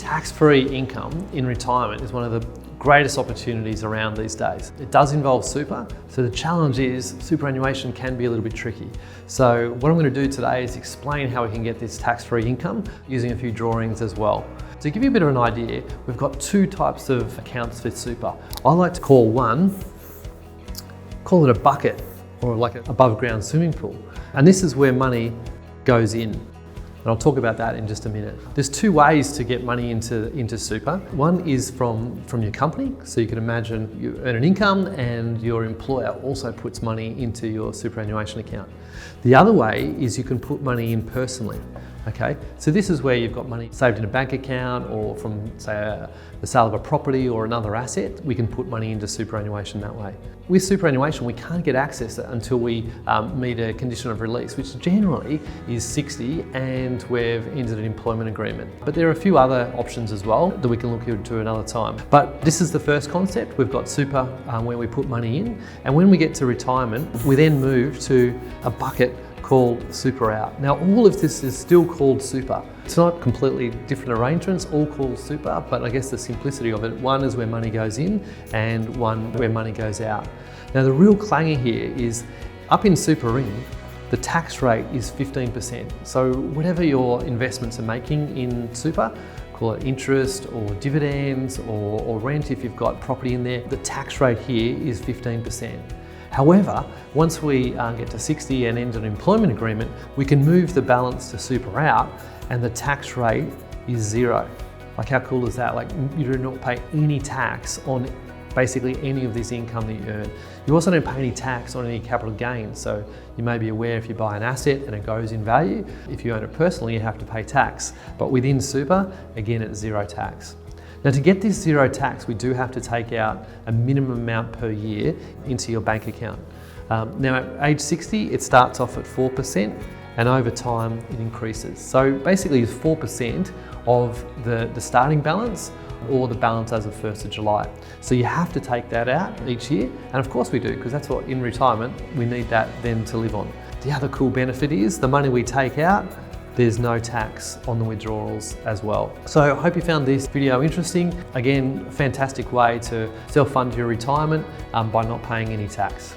Tax-free income in retirement is one of the greatest opportunities around these days. It does involve super, so the challenge is superannuation can be a little bit tricky. So what I'm going to do today is explain how we can get this tax-free income using a few drawings as well. To give you a bit of an idea, we've got two types of accounts for super. I like to call it a bucket or like an above ground swimming pool. And this is where money goes in. And I'll talk about that in just a minute. There's two ways to get money into super. One is from your company. So you can imagine you earn an income and your employer also puts money into your superannuation account. The other way is you can put money in personally. Okay, so this is where you've got money saved in a bank account or from, say, the sale of a property or another asset. We can put money into superannuation that way. With superannuation, we can't get access until we meet a condition of release, which generally is 60 and we've ended an employment agreement. But there are a few other options as well that we can look into another time. But this is the first concept. We've got super where we put money in, and when we get to retirement, we then move to a bucket called super out. Now all of this is still called super. It's not completely different arrangements, all called super, but I guess the simplicity of it, one is where money goes in and one where money goes out. Now the real clanger here is up in super in, the tax rate is 15%. So whatever your investments are making in super, call it interest or dividends or rent if you've got property in there, the tax rate here is 15%. However, once we get to 60 and end an employment agreement, we can move the balance to super out and the tax rate is zero. Like how cool is that? Like you do not pay any tax on basically any of this income that you earn. You also don't pay any tax on any capital gains. So you may be aware if you buy an asset and it goes in value, if you own it personally, you have to pay tax. But within super, again, it's zero tax. Now to get this zero tax, we do have to take out a minimum amount per year into your bank account. Now at age 60, it starts off at 4% and over time it increases. So basically it's 4% of the starting balance or the balance as of 1st of July. So you have to take that out each year, and of course we do, because that's what in retirement we need that then to live on. The other cool benefit is the money we take out, there's no tax on the withdrawals as well. So I hope you found this video interesting. Again, fantastic way to self-fund your retirement by not paying any tax.